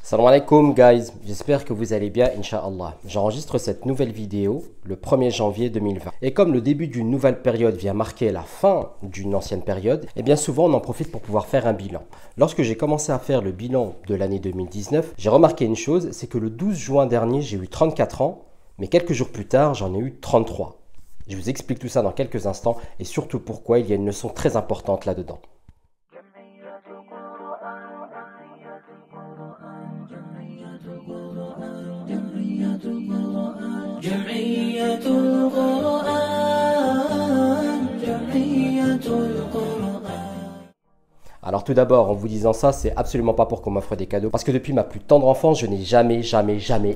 Salam alaikum guys, j'espère que vous allez bien, Inch'Allah. J'enregistre cette nouvelle vidéo le 1er janvier 2020. Et comme le début d'une nouvelle période vient marquer la fin d'une ancienne période, et bien souvent on en profite pour pouvoir faire un bilan. Lorsque j'ai commencé à faire le bilan de l'année 2019, j'ai remarqué une chose, c'est que le 12 juin dernier j'ai eu 34 ans, mais quelques jours plus tard j'en ai eu 33. Je vous explique tout ça dans quelques instants et surtout pourquoi il y a une leçon très importante là-dedans. Alors tout d'abord, en vous disant ça, c'est absolument pas pour qu'on m'offre des cadeaux. Parce que depuis ma plus tendre enfance, je n'ai jamais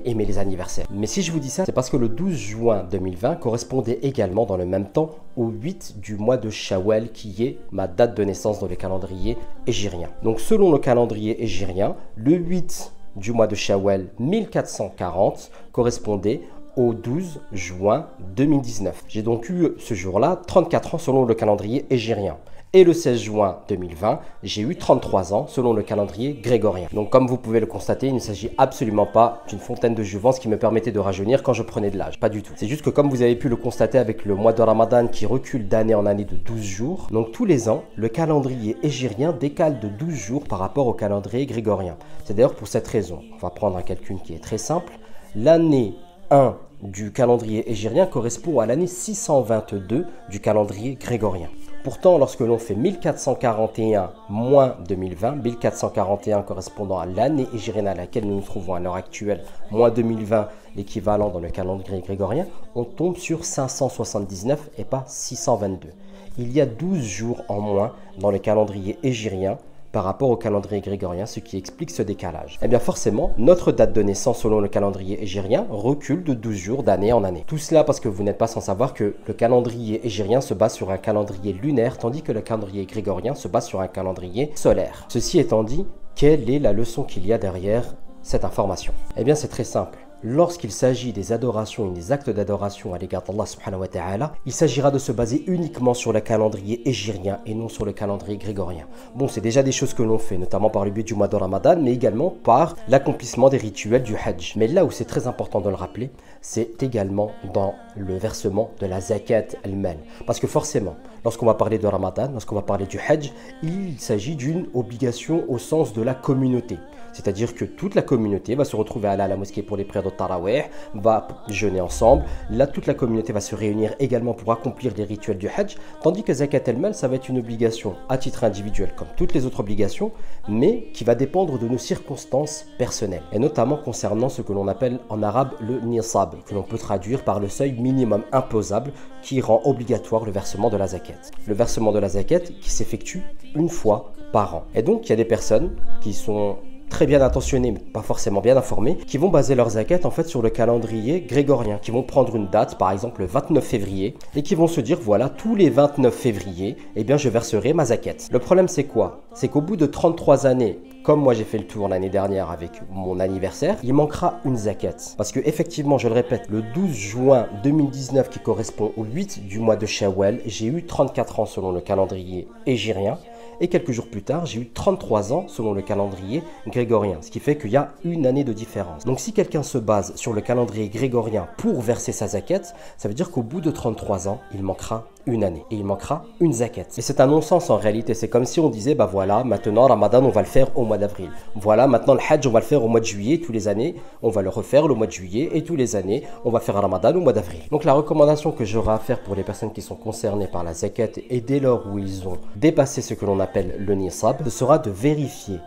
aimé les anniversaires. Mais si je vous dis ça, c'est parce que le 12 juin 2020 correspondait également dans le même temps au 8 du mois de Shawwal, qui est ma date de naissance dans le calendrier hégirien. Donc selon le calendrier hégirien, le 8 du mois de Shawwal 1440 correspondait au 12 juin 2019. J'ai donc eu ce jour-là 34 ans selon le calendrier hégirien. Et le 16 juin 2020, j'ai eu 33 ans selon le calendrier grégorien. Donc comme vous pouvez le constater, il ne s'agit absolument pas d'une fontaine de jouvence qui me permettait de rajeunir quand je prenais de l'âge. Pas du tout. C'est juste que comme vous avez pu le constater avec le mois de Ramadan qui recule d'année en année de 12 jours, donc tous les ans, le calendrier hégirien décale de 12 jours par rapport au calendrier grégorien. C'est d'ailleurs pour cette raison. On va prendre un calcul qui est très simple. L'année 1 du calendrier hégirien correspond à l'année 622 du calendrier grégorien. Pourtant, lorsque l'on fait 1441 moins 2020, 1441 correspondant à l'année hégirienne à laquelle nous nous trouvons à l'heure actuelle, moins 2020, l'équivalent dans le calendrier grégorien, on tombe sur 579 et pas 622. Il y a 12 jours en moins dans le calendrier hégirien par rapport au calendrier grégorien, ce qui explique ce décalage. Et bien forcément, notre date de naissance selon le calendrier hégirien recule de 12 jours d'année en année. Tout cela parce que vous n'êtes pas sans savoir que le calendrier hégirien se base sur un calendrier lunaire, tandis que le calendrier grégorien se base sur un calendrier solaire. Ceci étant dit, quelle est la leçon qu'il y a derrière cette information? Eh bien c'est très simple. Lorsqu'il s'agit des adorations et des actes d'adoration à l'égard d'Allah subhanahu wa ta'ala, il s'agira de se baser uniquement sur le calendrier hégirien et non sur le calendrier grégorien. Bon, c'est déjà des choses que l'on fait, notamment par le biais du mois de Ramadan, mais également par l'accomplissement des rituels du Hajj. Mais là où c'est très important de le rappeler, c'est également dans le versement de la zakat al-mal. Parce que forcément, lorsqu'on va parler de Ramadan, lorsqu'on va parler du Hajj, il s'agit d'une obligation au sens de la communauté. C'est-à-dire que toute la communauté va se retrouver à aller à la mosquée pour les prières de Tarawih, va jeûner ensemble. Là, toute la communauté va se réunir également pour accomplir les rituels du Hajj. Tandis que Zakat al-Mal, ça va être une obligation à titre individuel, comme toutes les autres obligations, mais qui va dépendre de nos circonstances personnelles. Et notamment concernant ce que l'on appelle en arabe le nisab, que l'on peut traduire par le seuil minimum imposable qui rend obligatoire le versement de la zakat. Le versement de la zakat qui s'effectue une fois par an. Et donc, il y a des personnes qui sont très bien intentionnés, mais pas forcément bien informés, qui vont baser leur zakat en fait sur le calendrier grégorien, qui vont prendre une date, par exemple le 29 février, et qui vont se dire voilà, tous les 29 février, eh bien je verserai ma zakat. Le problème c'est quoi? C'est qu'au bout de 33 années, comme moi j'ai fait le tour l'année dernière avec mon anniversaire, il manquera une zakat. Parce que effectivement, je le répète, le 12 juin 2019 qui correspond au 8 du mois de Shawwal, j'ai eu 34 ans selon le calendrier hégirien. Et quelques jours plus tard, j'ai eu 33 ans selon le calendrier grégorien, ce qui fait qu'il y a une année de différence. Donc si quelqu'un se base sur le calendrier grégorien pour verser sa zakat, ça veut dire qu'au bout de 33 ans, il manquera une année et il manquera une zakat. Et c'est un non-sens en réalité, c'est comme si on disait bah voilà, maintenant Ramadan on va le faire au mois d'avril. Voilà, maintenant le Hajj on va le faire au mois de juillet, tous les années on va le refaire le mois de juillet et tous les années on va faire Ramadan au mois d'avril. Donc la recommandation que j'aurai à faire pour les personnes qui sont concernées par la zakat et dès lors où ils ont dépassé ce que l'on appelle le nisab, ce sera de vérifier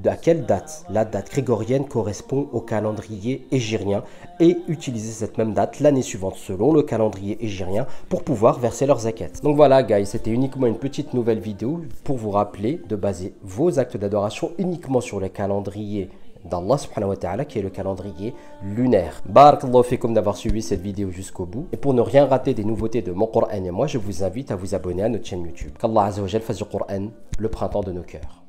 à quelle date la date grégorienne correspond au calendrier hégirien et utiliser cette même date l'année suivante selon le calendrier hégirien pour pouvoir verser leur zakat. Donc voilà guys, c'était uniquement une petite nouvelle vidéo pour vous rappeler de baser vos actes d'adoration uniquement sur le calendrier d'Allah subhanahu wa ta'ala qui est le calendrier lunaire. Barakallahu fikum d'avoir suivi cette vidéo jusqu'au bout. Et pour ne rien rater des nouveautés de mon Coran et moi, je vous invite à vous abonner à notre chaîne YouTube. Qu'Allah Azza wa Jal fasse du Coran le printemps de nos cœurs.